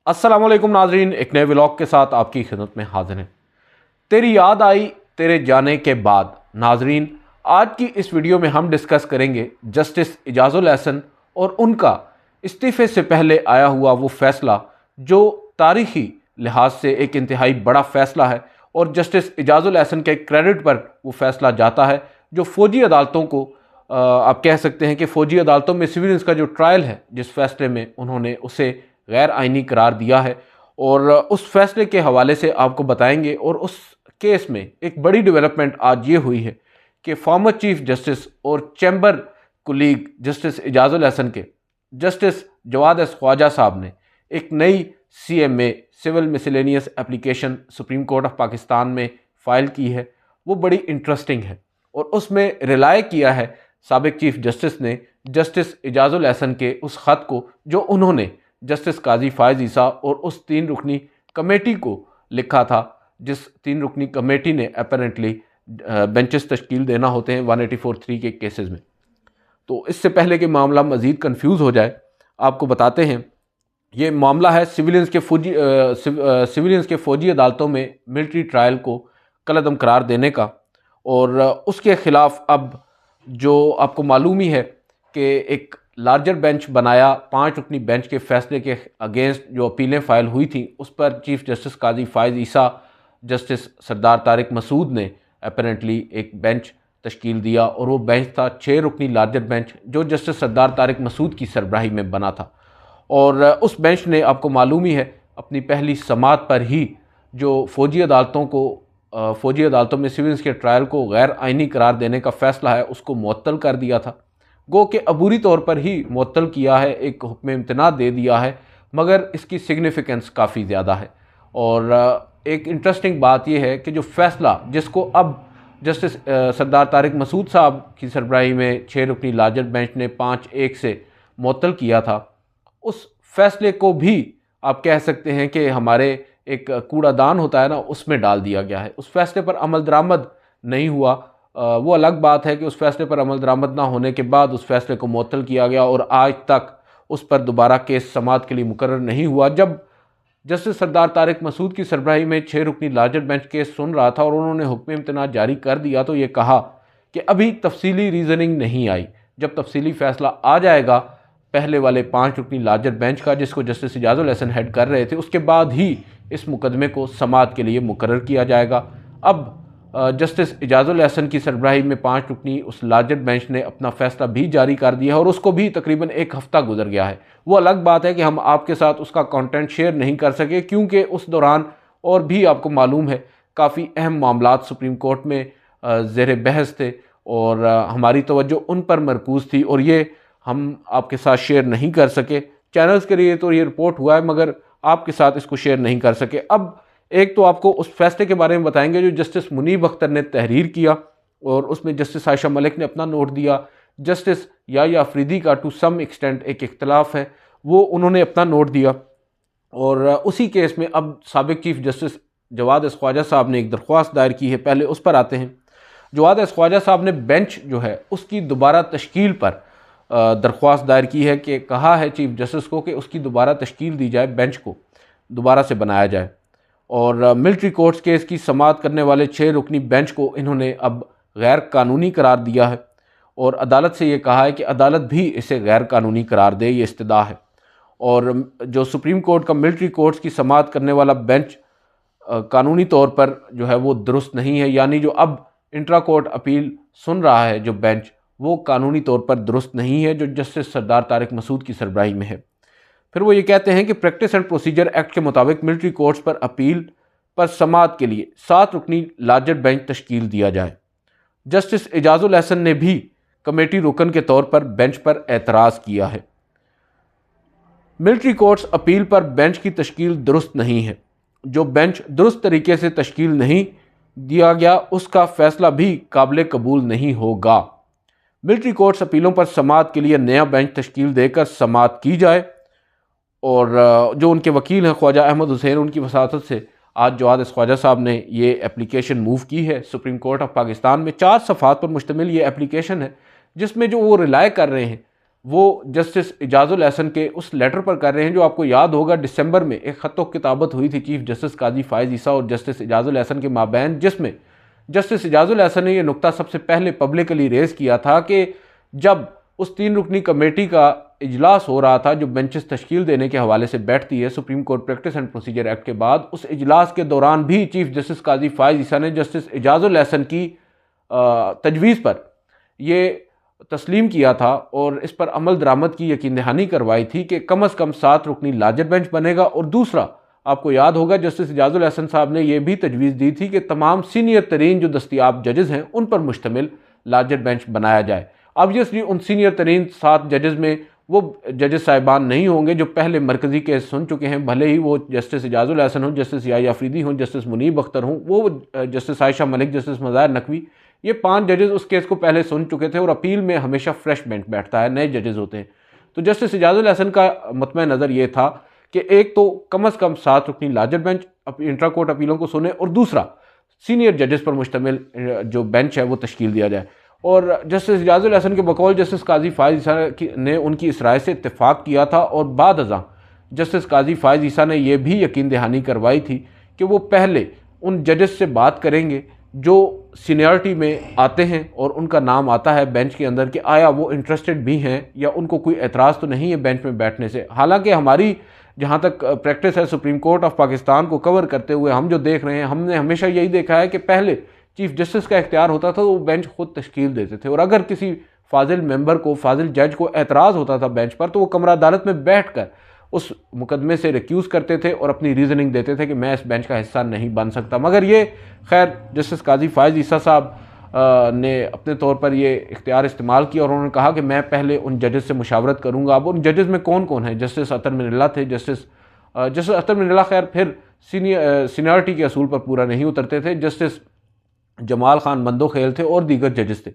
अस्सलाम वालेकुम नाजरीन, एक नए व्लॉग के साथ आपकी खिदमत में हाजिर हैं। तेरी याद आई तेरे जाने के बाद। नाजरीन, आज की इस वीडियो में हम डिस्कस करेंगे जस्टिस इजाज़ुल एहसन और उनका इस्तीफ़े से पहले आया हुआ वो फ़ैसला जो तारीख़ी लिहाज से एक इंतहाई बड़ा फ़ैसला है और जस्टिस इजाज़ुल एहसन के क्रेडिट पर वो फ़ैसला जाता है जो फ़ौजी अदालतों को आप कह सकते हैं कि फ़ौजी अदालतों में सिविलियंस का जो ट्रायल है, जिस फ़ैसले में उन्होंने उसे गैर आइनी करार दिया है और उस फैसले के हवाले से आपको बताएंगे। और उस केस में एक बड़ी डेवलपमेंट आज ये हुई है कि फॉर्मर चीफ जस्टिस और chamber colleague justice Ijazul Ehsan के जस्टिस जवाद एस ख्वाजा साहब ने एक नई CMA civil miscellaneous application supreme court of Pakistan में फ़ाइल की है। वो बड़ी इंटरेस्टिंग है और उसमें रिलाय किया है साबिक चीफ जस्टिस ने जस्टिस इजाज़ुल एहसन के उस ख़त को जो उन्होंने जस्टिस काजी फ़ायज़ ईसा और उस 3 रुकनी कमेटी को लिखा था, जिस 3 रुकनी कमेटी ने अपेरेंटली बेंचेस तश्कील देना होते हैं 184(3) के केसेस में। तो इससे पहले कि मामला मज़ीद कन्फ्यूज़ हो जाए, आपको बताते हैं ये मामला है सिविलियंस के फ़ौजी अदालतों में मिलिट्री ट्रायल को कलअदम करार देने का। और उसके ख़िलाफ़ अब जो आपको मालूम ही है कि एक लार्जर बेंच बनाया, 5 रुकनी बेंच के फैसले के अगेंस्ट जो अपीलें फ़ाइल हुई थी उस पर चीफ जस्टिस काजी फ़ायज़ ईसा, जस्टिस सरदार तारिक मसूद ने अपेरेंटली एक बेंच तश्कील दिया और वो बेंच था 6 रुकनी लार्जर बेंच जो जस्टिस सरदार तारिक मसूद की सरबराही में बना था। और उस बेंच ने आपको मालूम ही है अपनी पहली समाअत पर ही जो फ़ौजी अदालतों में सिविल्स के ट्रायल को गैर आइनी करार देने का फ़ैसला है उसको मुअत्तल कर दिया था। गो के अबूरी तौर पर ही मुअत्तल किया है, एक हुक्म इम्तना दे दिया है, मगर इसकी सिग्निफिकेंस काफ़ी ज़्यादा है। और एक इंटरेस्टिंग बात यह है कि जो फ़ैसला जिसको अब जस्टिस सरदार तारिक मसूद साहब की सरबराही में 6 रुकनी लार्जर बेंच ने 5-1 से मुअत्तल किया था, उस फैसले को भी आप कह सकते हैं कि हमारे एक कूड़ादान होता है ना, उसमें डाल दिया गया है। उस फैसले पर अमल दरामद नहीं हुआ। वो अलग बात है कि उस फैसले पर अमल दरामद ना होने के बाद उस फैसले को मुअत्तल किया गया और आज तक उस पर दोबारा केस समाअत के लिए मुकर्रर नहीं हुआ। जब जस्टिस सरदार तारिक मसूद की सरबराही में 6 रुकनी लार्जर बेंच केस सुन रहा था और उन्होंने हुक्म इम्तना जारी कर दिया तो ये कहा कि अभी तफसीली रीज़निंग नहीं आई, जब तफसीली फ़ैसला आ जाएगा पहले वाले 5 रुकनी लार्जर बेंच का जिसको जस्टिस इजाज़ुल एहसन हेड कर रहे थे, उसके बाद ही इस मुकदमे को समाअत के लिए मुकर्रर किया जाएगा। अब जस्टिस इजाज़ुल एहसन की सरबराही में 5 रुकनी उस लार्जर बेंच ने अपना फ़ैसला भी जारी कर दिया है और उसको भी तकरीबन 1 हफ़्ता गुजर गया है। वो अलग बात है कि हम आपके साथ उसका कंटेंट शेयर नहीं कर सके क्योंकि उस दौरान और भी आपको मालूम है काफ़ी अहम मामलात सुप्रीम कोर्ट में ज़ेर बहस थे और हमारी तवज्जो उन पर मरकूज़ थी और ये हम आपके साथ शेयर नहीं कर सके। चैनल्स के लिए तो ये रिपोर्ट हुआ है मगर आपके साथ इसको शेयर नहीं कर सके। अब एक तो आपको उस फैसले के बारे में बताएंगे जो जस्टिस मुनीब अख्तर ने तहरीर किया और उसमें जस्टिस आयशा मलिक ने अपना नोट दिया। जस्टिस याह्या अफरीदी का टू सम एक्सटेंट एक इख्तलाफ है, वो उन्होंने अपना नोट दिया। और उसी केस में अब साबिक chief justice Jawad S Khawaja Sahab ने एक दरख्वास्त दायर की है, पहले उस पर आते हैं। जवाद एस ख्वाजा साहब ने बेंच जो है उसकी दोबारा तश्कील पर दरख्वास्त दायर की है कि कहा है चीफ जस्टिस को कि उसकी दोबारा तश्कील दी जाए, बेंच को दोबारा से बनाया जाए। और मिलिट्री कोर्ट्स केस की समाअत करने वाले 6 रुकनी बेंच को इन्होंने अब गैर कानूनी करार दिया है और अदालत से ये कहा है कि अदालत भी इसे गैर कानूनी करार दे, ये इस्तदा है। और जो सुप्रीम कोर्ट का मिलिट्री कोर्ट्स की समाअत करने वाला बेंच कानूनी तौर पर जो है वो दुरुस्त नहीं है, यानी जो अब इंट्रा कोर्ट अपील सुन रहा है जो बेंच, वो कानूनी तौर पर दुरुस्त नहीं है जो जस्टिस सरदार तारिक मसूद की सरबराही में है। फिर वो ये कहते हैं कि प्रैक्टिस एंड प्रोसीजर एक्ट के मुताबिक मिलिट्री कोर्ट्स पर अपील पर समाअत के लिए 7 रुकनी लार्जर बेंच तश्कील दिया जाए। जस्टिस इजाज़ुल एहसन ने भी कमेटी रुकन के तौर पर बेंच पर एतराज़ किया है। मिलिट्री कोर्ट्स अपील पर बेंच की तश्कील दुरुस्त नहीं है। जो बेंच दुरुस्त तरीके से तश्कील नहीं दिया गया उसका फैसला भी काबिल कबूल नहीं होगा। मिलिट्री कोर्ट्स अपीलों पर समाअत के लिए नया बेंच तश्कील देकर समाअत की जाए। और जो उनके वकील हैं ख्वाजा अहमद हुसैन, उनकी वसातत से आज जवाद एस ख्वाजा साहब ने ये एप्लीकेशन मूव की है सुप्रीम कोर्ट ऑफ पाकिस्तान में। 4 सफ़ात पर मुश्तमिल ये एप्लीकेशन है जिसमें जो वो रिलाय कर रहे हैं वो जस्टिस इजाजुल एहसन के उस लेटर पर कर रहे हैं जो आपको याद होगा दिसंबर में एक ख़त किताबत हुई थी चीफ जस्टिस काजी फायज़ ईसा और जस्टिस इजाजुल एहसन के माबैन, जिसमें जस्टिस इजाजुल एहसन ने यह नुक्ता सबसे पहले पब्लिकली रेज़ किया था कि जब उस 3 रुकनी कमेटी का इजलास हो रहा था जो बेंचेस तश्कील देने के हवाले से बैठती है supreme court practice and procedure act के बाद, उस इजलास के दौरान भी चीफ जस्टिस काजी फायज़ ईसा ने जस्टिस इजाजुल एहसन की तजवीज़ पर यह तस्लीम किया था और इस पर अमल दरामद की यकीन दहानी करवाई थी कि कम अज़ कम 7 रुकनी लार्जर बेंच बनेगा। और दूसरा, आपको याद होगा जस्टिस इजाजुल एहसन साहब ने यह भी तजवीज़ दी थी कि तमाम सीनियर तरीन जो दस्तियाब जजेज़ हैं उन पर मुश्तमिल लार्जर बेंच बनाया जाए। ऑब्वियसली उन सीनियर तरीन 7 जजेज़ में वो जजेस साहिबान नहीं होंगे जो पहले मरकज़ी केस सुन चुके हैं, भले ही वो जस्टिस इजाजुल एहसन हों, जस्टिस याहिया अफरीदी हों, जस्टिस मुनीब अख्तर हों, वो जस्टिस आयशा मलिक, जस्टिस मज़ाहिर नकवी, ये 5 जजेस उस केस को पहले सुन चुके थे और अपील में हमेशा फ्रेश बेंच बैठता है, नए जजेस होते हैं। तो जस्टिस इजाजुल एहसन का मतम नज़र ये था कि एक तो कम अज़ कम 7 रुकनी लार्जर बेंच इंट्रा कोर्ट अपीलों को सुने और दूसरा सीनियर जजेस पर मुश्तमिल जो बेंच है वो तश्कील दिया जाए। और जस्टिस इजाजुल एहसन के बकौल जस्टिस काजी फायज़ ईसा ने उनकी इस राय से इत्तेफाक किया था और बाद अज़ां जस्टिस काजी फायज़ ईसा ने यह भी यकीन दहानी करवाई थी कि वो पहले उन जजेस से बात करेंगे जो सीनियरिटी में आते हैं और उनका नाम आता है बेंच के अंदर कि आया वो इंटरेस्टेड भी हैं या उनको कोई एतराज़ तो नहीं है बेंच में बैठने से। हालांकि हमारी जहाँ तक प्रैक्टिस है सुप्रीम कोर्ट ऑफ पाकिस्तान को कवर करते हुए हम जो देख रहे हैं, हमने हमेशा यही देखा है कि पहले चीफ जस्टिस का इख्तियार होता था, वो बेंच खुद तश्कील देते थे और अगर किसी फाजिल मेंबर को, फाजिल जज को एतराज़ होता था बेंच पर तो वो कमरा अदालत में बैठ कर उस मुकदमे से रिक्यूज़ करते थे और अपनी रीजनिंग देते थे कि मैं इस बेंच का हिस्सा नहीं बन सकता। मगर ये खैर जस्टिस काजी फायज़ ईसा साहब ने अपने तौर पर ये इख्तियार इस्तेमाल किया और उन्होंने कहा कि मैं पहले उन जजेस से मुशावरत करूँगा। अब उन जजेस में कौन कौन है? जस्टिस अतर मिनल्ला थे, जस्टिस अतर मिनल्ला खैर फिर सीनियरिटी के असूल पर पूरा नहीं उतरते थे, जस्टिस जमाल खान मंदोखेल थे और दीगर जजेस थे।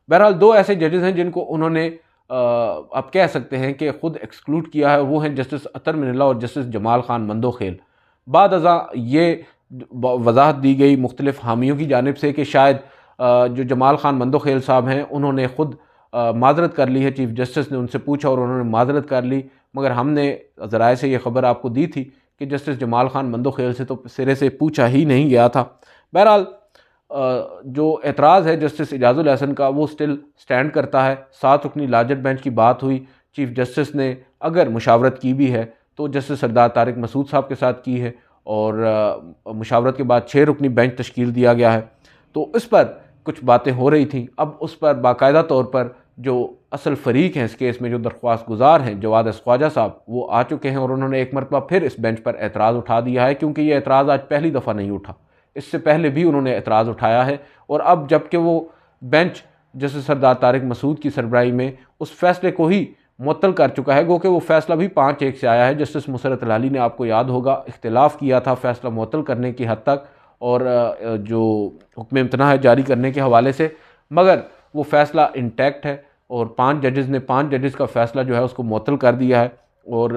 बहरहाल 2 ऐसे जजेस हैं जिनको उन्होंने आप कह सकते हैं कि ख़ुद एक्सक्लूड किया है, वो हैं जस्टिस अतर मिनल्ला और जस्टिस जमाल खान मंदोखेल। बाद अज़ां ये वजाहत दी गई मुख्तलिफ हामियों की जानिब से कि शायद जो जमाल खान मंदोखेल साहब हैं उन्होंने ख़ुद माजरत कर ली है, चीफ जस्टिस ने उनसे पूछा और उन्होंने माजरत कर ली। मगर हमने ज़राए से ये ख़बर आपको दी थी कि जस्टिस जमाल खान मंदोखेल से तो सिरे से पूछा ही नहीं गया था। बहरहाल जो एतराज़ है जस्टिस इजाजुल एहसन का वो स्टिल स्टैंड करता है। 7 रुकनी लार्जर बेंच की बात हुई, चीफ जस्टिस ने अगर मुशावरत की भी है तो जस्टिस सरदार तारिक मसूद साहब के साथ की है और मुशावरत के बाद 6 रुकनी बेंच तश्कील दिया गया है। तो इस पर कुछ बातें हो रही थी। अब उस पर बाकायदा तौर पर जो असल फ़रीक हैं इस केस में, जो दरख्वास्त गुजार हैं जवाद ख्वाजा साहब, वो आ चुके हैं और उन्होंने एक मरतबा फिर इस बेंच पर एतराज़ उठा दिया है, क्योंकि ये एतराज़ आज पहली दफ़ा नहीं उठा, इससे पहले भी उन्होंने एतराज़ उठाया है। और अब जबकि वो बेंच जस्टिस सरदार तारिक मसूद की सरबराही में उस फैसले को ही मुअत्तल कर चुका है, गो कि वो फैसला भी 5-1 से आया है। जस्टिस मुसरत लाली ने, आपको याद होगा, इख्तिलाफ़ किया था फैसला मुअत्तल करने की हद तक और जो हुक्म इम्तना है जारी करने के हवाले से, मगर वो फ़ैसला इंटैक्ट है और 5 जजेस का फ़ैसला जो है उसको मुअत्तल कर दिया है। और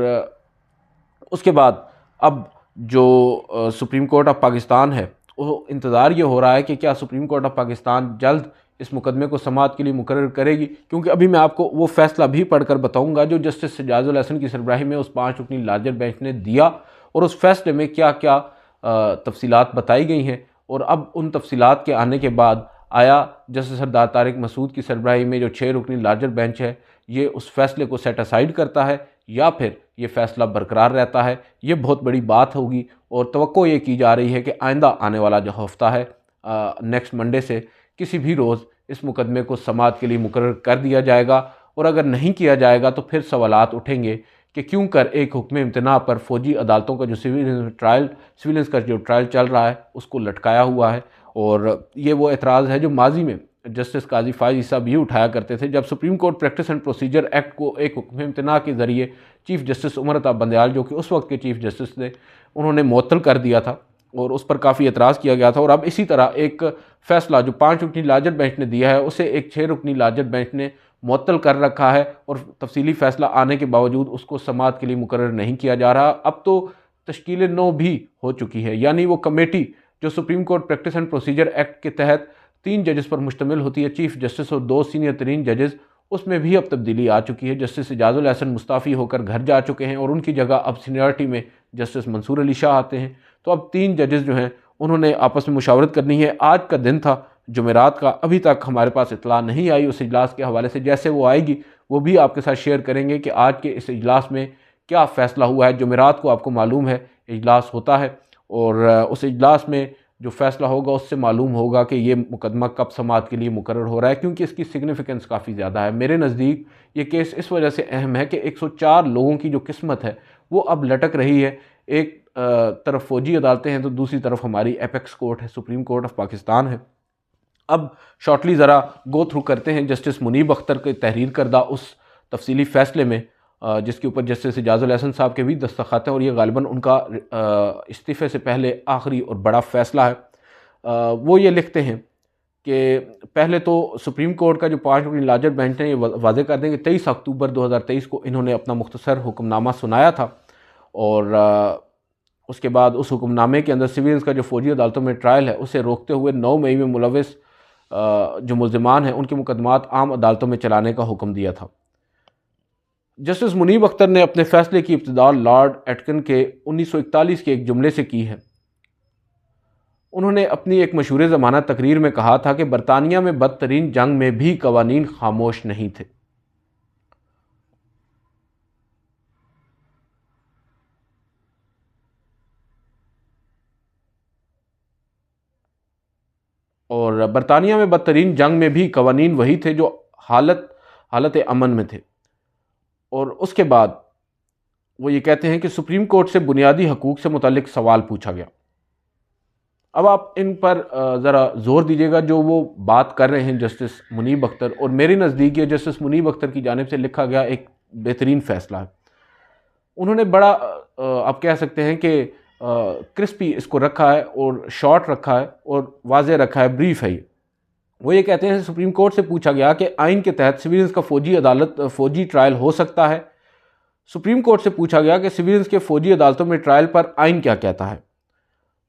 उसके बाद अब जो सुप्रीम कोर्ट ऑफ पाकिस्तान है, वो इंतज़ार ये हो रहा है कि क्या सुप्रीम कोर्ट ऑफ पाकिस्तान जल्द इस मुकदमे को समाअत के लिए मुकर्रर करेगी, क्योंकि अभी मैं आपको वो फ़ैसला भी पढ़कर बताऊंगा जो जस्टिस इजाजुल एहसन की सरबराही में उस 5 रुकनी लार्जर बेंच ने दिया और उस फैसले में क्या क्या तफसीलात बताई गई हैं। और अब उन तफसीलात के आने के बाद आया जस्टिस सरदार तारिक मसूद की सरबराही में जो 6 रुकनी लार्जर बेंच है, ये उस फैसले को सेट असाइड करता है या फिर ये फ़ैसला बरकरार रहता है। ये बहुत बड़ी बात होगी और तवक्को ये की जा रही है कि आइंदा आने वाला जो हफ्ता है, नेक्स्ट मंडे से किसी भी रोज़ इस मुकदमे को समाअत के लिए मुकर्रर कर दिया जाएगा। और अगर नहीं किया जाएगा तो फिर सवालात उठेंगे कि क्यों कर एक हुक्म इम्तना पर फ़ौजी अदालतों का जो सिविलियंस का जो ट्रायल चल रहा है उसको लटकाया हुआ है। और ये वो एतराज़ है जो माजी में जस्टिस काजी फायज़ ईसा भी उठाया करते थे जब supreme court practice and procedure act को एक हुक्म इम्तना के ज़रिए चीफ जस्टिस उमर अता बंदयाल, जो कि उस वक्त के चीफ जस्टिस थे, उन्होंने मुअत्तल कर दिया था और उस पर काफ़ी एतराज़ किया गया था। और अब इसी तरह एक फ़ैसला जो 5 रुकनी लार्जर बेंच ने दिया है उसे एक 6 रुकनी लार्जर बेंच ने मुअत्तल कर रखा है और तफसीली फ़ैसला आने के बावजूद उसको समाअत के लिए मुकर्रर नहीं किया जा रहा। अब तो तश्कील नौ भी हो चुकी है, यानी वो कमेटी जो supreme court practice and procedure act के तहत 3 जजेस पर मुश्तमिल होती है, चीफ जस्टिस और 2 सीनियर तरीन जजेस, उसमें भी अब तब्दीली आ चुकी है। जस्टिस इजाज़ुल एहसन मुस्ताफ़ी होकर घर जा चुके हैं और उनकी जगह अब सीनियरिटी में जस्टिस मंसूर अली शाह आते हैं। तो अब 3 जजेस जो हैं उन्होंने आपस में मुशावरत करनी है। आज का दिन था जुमेरात का, अभी तक हमारे पास इतला नहीं आई उस इजलास के हवाले से। जैसे वो आएगी वो भी आपके साथ शेयर करेंगे कि आज के इस इजलास में क्या फ़ैसला हुआ है। जुमेरात को आपको मालूम है इजलास होता है और उस इजलास में जो फ़ैसला होगा उससे मालूम होगा कि ये मुकदमा कब समाअत के लिए मुकर्रर हो रहा है, क्योंकि इसकी सिग्निफिकेंस काफ़ी ज़्यादा है। मेरे नज़दीक ये केस इस वजह से अहम है कि 104 लोगों की जो किस्मत है वो अब लटक रही है। एक तरफ फ़ौजी अदालतें हैं तो दूसरी तरफ हमारी एपेक्स कोर्ट है, सुप्रीम कोर्ट ऑफ पाकिस्तान है। अब शॉर्टली ज़रा गो थ्रू करते हैं जस्टिस मुनीब अख्तर के तहरीर करदा उस तफसीली फ़ैसले में जिसके ऊपर जस्टिस इजाज़ुल एहसन साहब के भी दस्तखत हैं और ये गालिबन उनका इस्तीफ़े से पहले आखिरी और बड़ा फ़ैसला है। वो ये लिखते हैं कि पहले तो सुप्रीम कोर्ट का जो 5 रुकनी लार्जर बेंच है ये वाज़ेह कर दें कि 23 अक्टूबर 2023 को इन्होंने अपना मुख्तसर हुक्मनामा सुनाया था और उसके बाद उस हुक्मनामे के अंदर सिविलियंस का जो फ़ौजी अदालतों में ट्रायल है उसे रोकते हुए 9 मई में मुलविस जो मुल्ज़िमान हैं उनके मुकदमात आम अदालतों में चलाने का हुक्म दिया था। जस्टिस मुनीब अख्तर ने अपने फ़ैसले की इब्तिदा लॉर्ड एटकन के 1941 के एक जुमले से की है। उन्होंने अपनी एक मशहूर ज़माना तकरीर में कहा था कि बरतानिया में बदतरीन जंग में भी कवानीन खामोश नहीं थे। और बरतानिया में बदतरीन जंग में भी कवानीन वही थे जो हालत अमन में थे। और उसके बाद वो ये कहते हैं कि सुप्रीम कोर्ट से बुनियादी हकूक़ से मुतालिक सवाल पूछा गया। अब आप इन पर ज़रा ज़ोर दीजिएगा जो वो बात कर रहे हैं जस्टिस मुनीब अख्तर, और मेरे नज़दीक ये जस्टिस मुनीब अख्तर की जानिब से लिखा गया एक बेहतरीन फ़ैसला है। उन्होंने बड़ा आप कह सकते हैं कि क्रिस्पी इसको रखा है और शॉर्ट रखा है और वाज़ेह रखा है, ब्रीफ है ये। वो ये कहते हैं सुप्रीम कोर्ट से पूछा गया कि आइन के तहत सिविलियंस का फ़ौजी ट्रायल हो सकता है। सुप्रीम कोर्ट से पूछा गया कि सिविलियंस के फ़ौजी अदालतों में ट्रायल पर आइन क्या कहता है।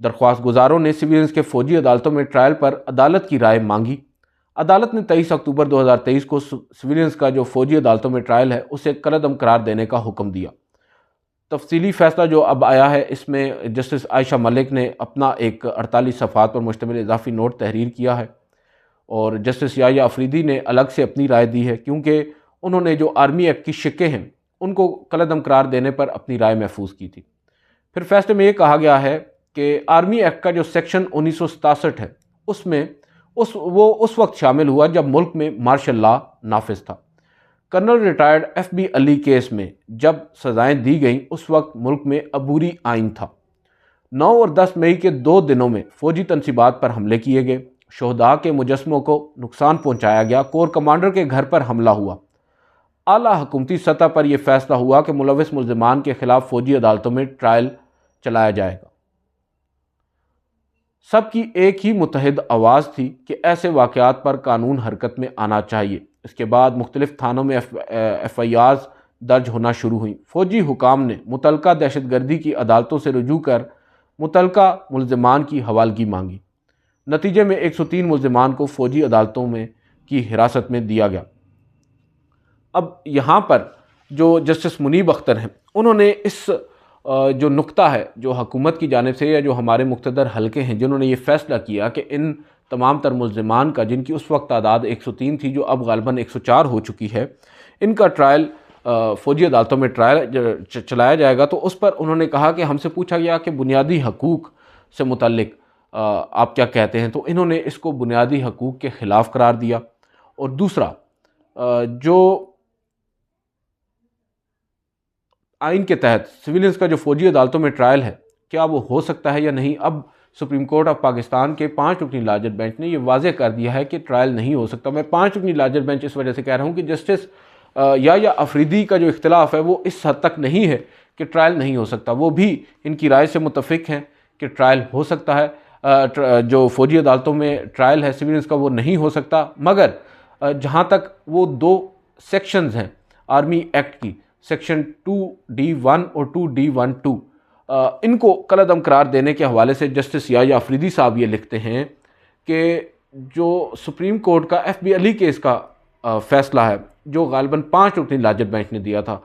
दरख्वास्त गुजारों ने सिविलियंस के फ़ौजी अदालतों में ट्रायल पर अदालत की राय मांगी। अदालत ने 23 अक्टूबर 2023 को सिविलियंस का जो फ़ौजी अदालतों में ट्रायल है उसे कलअदम करार देने का हुक्म दिया। तफसीली फ़ैसला जो अब आया है इसमें जस्टिस आयशा मलिक ने अपना एक 48 सफ़हात पर मुश्तमिल इजाफी नोट तहरीर किया है और जस्टिस याह्या अफरीदी ने अलग से अपनी राय दी है, क्योंकि उन्होंने जो आर्मी एक्ट की शिक्के हैं उनको कलअदम करार देने पर अपनी राय महफूज की थी। फिर फैसले में ये कहा गया है कि आर्मी एक्ट का जो सेक्शन 1967 है उसमें वो उस वक्त शामिल हुआ जब मुल्क में मार्शल लॉ नाफिज था। Colonel retired FB Ali case में जब सज़ाएं दी गईं उस वक्त मुल्क में अबूरी आइन था। 9 और 10 मई के 2 दिनों में फ़ौजी तनसीबात पर हमले किए गए, शोहदा के मुजस्मों को नुकसान पहुँचाया गया, कोर कमांडर के घर पर हमला हुआ। आला हुकूमती सतह पर यह फैसला हुआ कि मुलविस मुल्ज़िमान के खिलाफ फ़ौजी अदालतों में ट्रायल चलाया जाएगा। सबकी एक ही मुतहद आवाज़ थी कि ऐसे वाक़यात पर कानून हरकत में आना चाहिए। इसके बाद मुख्तलिफ थानों में FIRs दर्ज होना शुरू हुई। फ़ौजी हुकाम ने मुतलका दहशतगर्दी की अदालतों से रुजू कर मुतलका मुल्ज़िमान की हवालगी मांगी। नतीजे में 103 मुल्ज़िमान को फ़ौजी अदालतों में की हिरासत में दिया गया। अब यहाँ पर जो जस्टिस मुनीब अख्तर हैं उन्होंने इस जो नुक्ता है जो हुकूमत की जानिब से या जो हमारे मुक़्तदर हल्के हैं जिन्होंने ये फ़ैसला किया कि इन तमाम तर मुल्ज़िमान का, जिनकी उस वक्त तादाद 103 थी जो अब गालिबन 104 हो चुकी है, इनका ट्रायल फ़ौजी अदालतों में ट्रायल चलाया जाएगा। तो उस पर उन्होंने कहा कि हमसे पूछा गया कि बुनियादी हकूक़ से मुतल्लिक आप क्या कहते हैं, तो इन्होंने इसको बुनियादी हकूक़ के ख़िलाफ़ करार दिया। और दूसरा जो आइन के तहत सिविलियंस का जो फ़ौजी अदालतों में ट्रायल है क्या वो हो सकता है या नहीं, अब सुप्रीम कोर्ट ऑफ पाकिस्तान के 5 रुकनी लार्जर बेंच ने ये वाज़ेह कर दिया है कि ट्रायल नहीं हो सकता। मैं 5 रुकनी लार्जर बेंच इस वजह से कह रहा हूँ कि जस्टिस याह्या अफरीदी का जो इख्तिलाफ़ है वो इस हद तक नहीं है कि ट्रायल नहीं हो सकता। वो भी इनकी राय से मुतफ़िक हैं कि ट्रायल हो सकता है। जो फ़ौजी अदालतों में ट्रायल है सिविलियंस का वो नहीं हो सकता, मगर जहाँ तक वो 2 सेक्शंस हैं आर्मी एक्ट की, सेक्शन 2D1 और 2D12, इनको कलअदम करार देने के हवाले से जस्टिस याह्या अफरीदी साहब ये लिखते हैं कि जो सुप्रीम कोर्ट का FB अली केस का फ़ैसला है जो गालिबन 5 रुकनी लार्जर बेंच ने दिया था,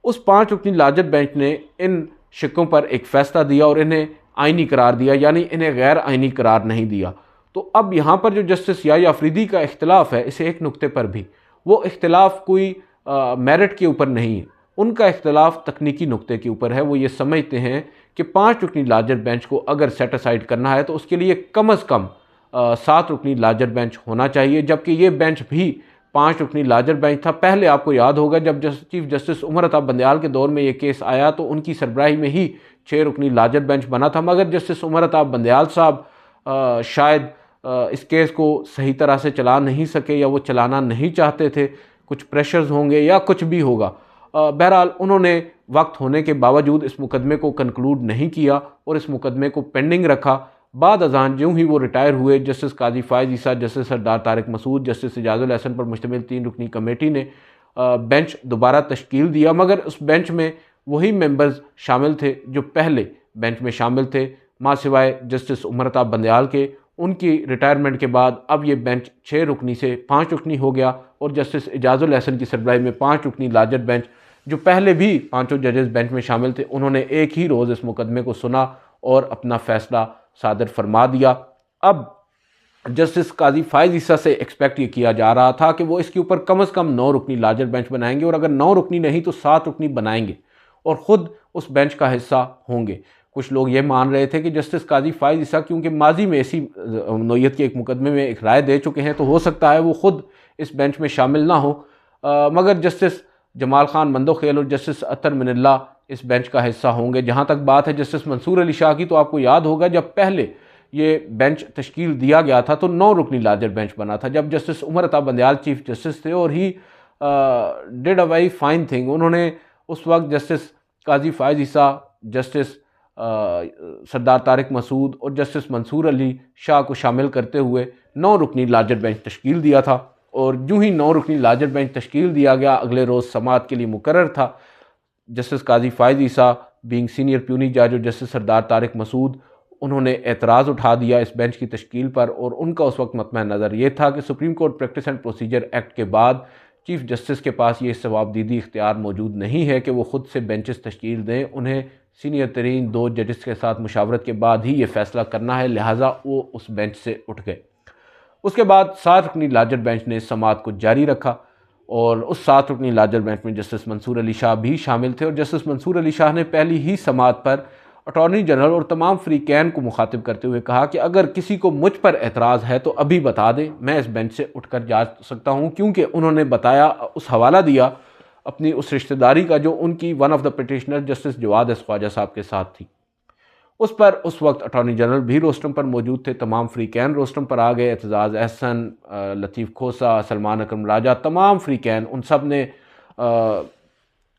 उस 5 रुकनी लार्जर बेंच ने इन शिक्कों पर एक फ़ैसला दिया और इन्हें आइनी करार दिया, यानी इन्हें गैर आइनी करार नहीं दिया। तो अब यहाँ पर जो जस्टिस याह्या अफरीदी का इख्तिलाफ़ है, इसे एक नुक्ते पर भी वो इख्तिलाफ़ कोई मेरिट के ऊपर नहीं है, उनका इख्तिलाफ़ तकनीकी नुक्ते के ऊपर है। वो ये समझते हैं कि 5 रुकनी लार्जर बेंच को अगर सेट असाइड करना है तो उसके लिए कम अज़ कम 7 रुकनी लार्जर बेंच होना चाहिए, जबकि ये बेंच भी 5 रुकनी लार्जर बेंच था। पहले आपको याद होगा जब चीफ जस्टिस उमर अता बंदयाल के दौर में ये केस आया तो उनकी सरबराही में ही 6 रुकनी लार्जर बेंच बना था, मगर जस्टिस उमर अता बंदयाल साहब शायद इस केस को सही तरह से चला नहीं सके या वो चलाना नहीं चाहते थे, कुछ प्रेशर्स होंगे या कुछ भी होगा। बहरहाल उन्होंने वक्त होने के बावजूद इस मुकदमे को कंक्लूड नहीं किया और इस मुकदमे को पेंडिंग रखा। बाद अजान ज्यों ही वो रिटायर हुए, जस्टिस काजी फ़ायज़ ईसा, जस्टिस सरदार तारिक मसूद, जस्टिस इजाज़ुल एहसन पर मुश्तमिल 3 रुकनी कमेटी ने बेंच दोबारा तश्कील दिया, मगर उस बेंच में वही मेंबर्स शामिल थे जो पहले बेंच में शामिल थे, माँ सिवाय जस्टिस उमर अता बंदयाल के। उनकी रिटायरमेंट के बाद अब ये बेंच 6 रुकनी से 5 रुकनी हो गया और जस्टिस इजाज़ुल एहसन की सरबराही में 5 रुकनी लार्जर बेंच, जो पहले भी पाँचों जजेस बेंच में शामिल थे, उन्होंने एक ही रोज़ इस मुकदमे को सुना और अपना फ़ैसला सादर फरमा दिया। अब जस्टिस काजी फ़ायज़ ईसा से एक्सपेक्ट ये किया जा रहा था कि वो इसके ऊपर कम अज़ कम 9 रुकनी लार्जर बेंच बनाएंगे और अगर 9 रुकनी नहीं तो 7 रुकनी बनाएंगे और ख़ुद उस बेंच का हिस्सा होंगे। कुछ लोग ये मान रहे थे कि जस्टिस काजी फ़ायज़ ईसा क्योंकि माजी में ऐसी नौयत के एक मुकदमे में एक राय दे चुके हैं तो हो सकता है वो ख़ुद इस बेंच में शामिल ना हो, मगर जस्टिस जमाल खान मंदोखेल और जस्टिस अतर मिनल्ला इस बेंच का हिस्सा होंगे। जहाँ तक बात है जस्टिस मंसूर अली शाह की, तो आपको याद होगा जब पहले ये बेंच तश्कील दिया गया था तो 9 रुकनी लार्जर बेंच बना था, जब justice Umar Ata Bandial chief justice थे और he did a very fine thing. उन्होंने उस वक्त जस्टिस काजी फ़ायज़ ईसा, जस्टिस सरदार तारिक मसूद और जस्टिस मंसूर अली शाह को शामिल करते हुए 9 रुकनी लार्जर बेंच तश्कील दिया था और यूँ ही 9 रुकनी लार्जर बेंच तश्कील दिया गया, अगले रोज़ समाअत के लिए मुकर्रर था। जस्टिस काजी फ़ायज़ ईसा बीइंग सीनियर प्यूनी जज और जस्टिस सरदार तारिक मसूद, उन्होंने एतराज़ उठा दिया इस बेंच की तश्कील पर और उनका उस वक्त मतम नज़र ये था कि supreme court practice and procedure act के बाद चीफ जस्टिस के पास ये सवाबदीदी इख्तियार मौजूद नहीं है कि वो ख़ुद से बेंचेस तश्कील दें, उन्हें सीनियर तरीन 2 जजेस के साथ मुशावरत के बाद ही ये फ़ैसला करना है, लिहाजा वो उस बेंच से उठ गए। उसके बाद 7 रुकनी लार्जर बेंच ने समाअत को जारी रखा और उस 7 रुकनी लार्जर बेंच में जस्टिस मंसूर अली शाह भी शामिल थे और जस्टिस मंसूर अली शाह ने पहली ही समाअत पर अटॉर्नी जनरल और तमाम फ्रीकैन को मुखातिब करते हुए कहा कि अगर किसी को मुझ पर एतराज़ है तो अभी बता दें, मैं इस बेंच से उठकर जा सकता हूँ, क्योंकि उन्होंने बताया, उस हवाला दिया अपनी उस रिश्तेदारी का जो उनकी one of the petitioner justice Jawad S Khawaja Sahab के साथ थी। उस पर उस वक्त अटॉर्नी जनरल भी रोस्टम पर मौजूद थे, तमाम फ्रीकैन रोस्टम पर आ गए, एतजाज़ एहसन, लतीफ़ खोसा, सलमान अकरम राजा, तमाम फ्रीकैन, उन सब ने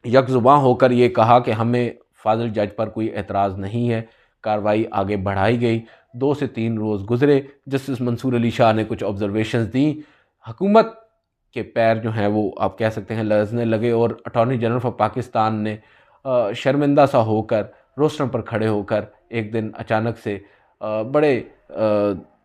यकजुबां होकर ये कहा कि हमें फाजिल जज पर कोई एतराज़ नहीं है। कार्रवाई आगे बढ़ाई गई, 2 से 3 रोज़ गुजरे, जस्टिस मंसूर अली शाह ने कुछ ऑब्जर्वेशंस दी, हुकूमत के पैर जो हैं वो आप कह सकते हैं लरज़ने लगे और अटॉर्नी जनरल ऑफ पाकिस्तान ने शर्मिंदा सा होकर रोस्टम पर खड़े होकर एक दिन अचानक से बड़े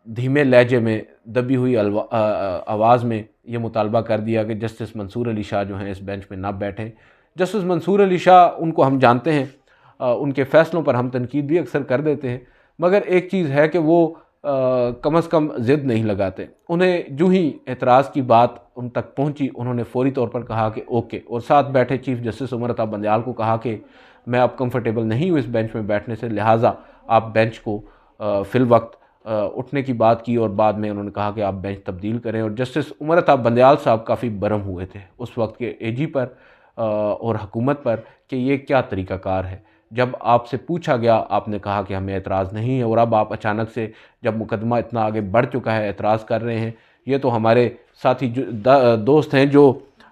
धीमे लहजे में दबी हुई आवाज़ में ये मुतालबा कर दिया कि जस्टिस मंसूर अली शाह जो हैं इस बेंच में ना बैठें। जस्टिस मंसूर अली शाह, उनको हम जानते हैं, उनके फ़ैसलों पर हम तनकीद भी अक्सर कर देते हैं, मगर एक चीज़ है कि वो कम अज़ कम ज़िद नहीं लगाते। उन्हें जो ही एतराज़ की बात उन तक पहुंची, उन्होंने फ़ौरी तौर पर कहा कि ओके, और साथ बैठे चीफ जस्टिस उमर अता बंदयाल को कहा कि मैं अब कंफर्टेबल नहीं हूँ इस बेंच में बैठने से, लिहाजा आप बेंच को फ़िल वक्त उठने की बात की और बाद में उन्होंने कहा कि आप बेंच तब्दील करें। और जस्टिस उमर अता बंदयाल साहब काफ़ी बरम हुए थे उस वक्त के एजी पर और हुकूमत पर कि ये क्या तरीक़ाकार है। जब आपसे पूछा गया आपने कहा कि हमें एतराज़ नहीं है और अब आप अचानक से जब मुकदमा इतना आगे बढ़ चुका है एतराज़ कर रहे हैं। ये तो हमारे साथी दोस्त हैं जो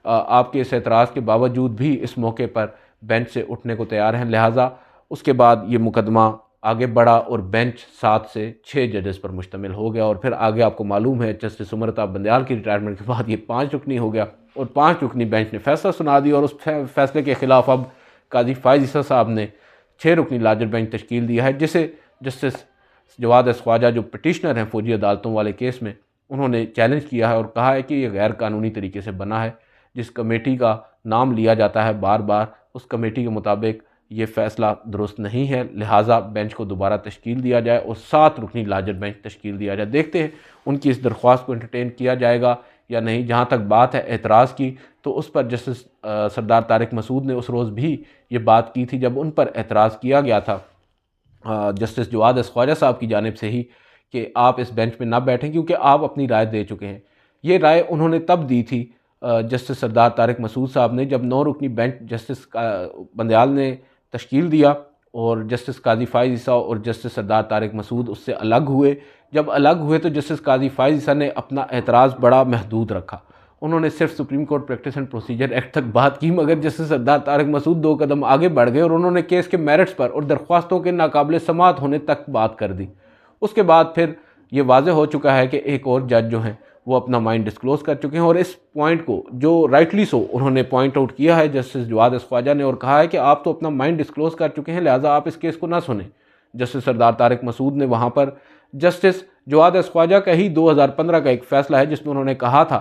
आपके इस एतराज़ के बावजूद भी इस मौके पर बेंच से उठने को तैयार हैं। लिहाजा उसके बाद ये मुकदमा आगे बढ़ा और बेंच 7 से 6 जजेस पर मुश्तमिल हो गया और फिर आगे आपको मालूम है जस्टिस उमर अता बंदयाल की रिटायरमेंट के बाद ये 5 रुकनी हो गया और 5 रुकनी बेंच ने फ़ैसला सुना दिया और उस फैसले के ख़िलाफ़ अब काजी फ़ायज़ ईसा साहब ने 6 रुकनी लार्जर बेंच तश्कील दिया है, जिसे जस्टिस जवाद एस ख्वाजा जो पटिशनर हैं फ़ौजी अदालतों वाले केस में, उन्होंने चैलेंज किया है और कहा है कि ये गैर कानूनी तरीके से बना है। जिस कमेटी का नाम लिया जाता है बार बार, उस कमेटी के मुताबिक ये फ़ैसला दुरुस्त नहीं है, लिहाजा बेंच को दोबारा तश्कील दिया जाए और 7 रुकनी लार्जर बेंच तश्कील दिया जाए। देखते हैं उनकी इस दरख्वास्त को एंटरटेन किया जाएगा या नहीं। जहाँ तक बात है एतराज़ की, तो उस पर जस्टिस सरदार तारिक मसूद ने उस रोज़ भी ये बात की थी जब उन पर एतराज़ किया गया था जस्टिस जवाद एस ख्वाजा साहब की जानिब से ही कि आप इस बेंच में ना बैठें क्योंकि आप अपनी राय दे चुके हैं। ये राय उन्होंने तब दी थी जस्टिस सरदार तारिक मसूद साहब ने जब 9 रुकनी बेंच जस्टिस बंदयाल ने तश्कील दिया और जस्टिस काजी फ़ाइज़ ईसा और जस्टिस सरदार तारिक मसूद उससे अलग हुए। जब अलग हुए तो जस्टिस काजी फ़ाइज़ ईसा ने अपना एतराज़ बड़ा महदूद रखा। उन्होंने सिर्फ supreme court practice and procedure act तक बात की, मगर जस्टिस सरदार तारिक मसूद 2 कदम आगे बढ़ गए और उन्होंने केस के मेरिट्स पर और दरख्वास्तों के नाकाबिले समाअत होने तक बात कर दी। उसके बाद फिर ये वाज़ेह हो चुका है कि एक और जज जो हैं वो अपना माइंड डिस्क्लोज़ कर चुके हैं और इस पॉइंट को जो राइटली सो उन्होंने पॉइंट आउट किया है जस्टिस जवाद एस ख्वाजा ने और कहा है कि आप तो अपना माइंड डिस्क्लोज़ कर चुके हैं, लिहाजा आप इस केस को ना सुने। जस्टिस सरदार तारिक मसूद ने वहाँ पर जस्टिस जवाद एस ख्वाजा का ही 2015 का एक फ़ैसला है जिसमें उन्होंने कहा था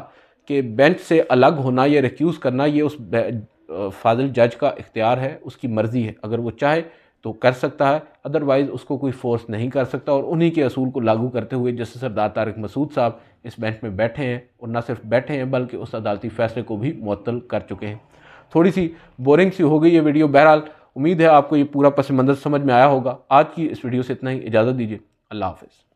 कि बेंच से अलग होना या रिक्यूज़ करना ये उस फाजिल जज का इख्तियार है, उसकी मर्ज़ी है। अगर वो चाहे तो कर सकता है, अदरवाइज़ उसको कोई फोर्स नहीं कर सकता। और उन्हीं के असूल को लागू करते हुए जस्टिस सरदार तारिक मसूद साहब इस बेंच में बैठे हैं और न सिर्फ बैठे हैं बल्कि उस अदालती फ़ैसले को भी मुअत्तल कर चुके हैं। थोड़ी सी बोरिंग सी हो गई ये वीडियो, बहरहाल उम्मीद है आपको ये पूरा पस मंज़र समझ में आया होगा। आज की इस वीडियो से इतना ही, इजाज़त दीजिए, अल्लाह हाफ़िज़।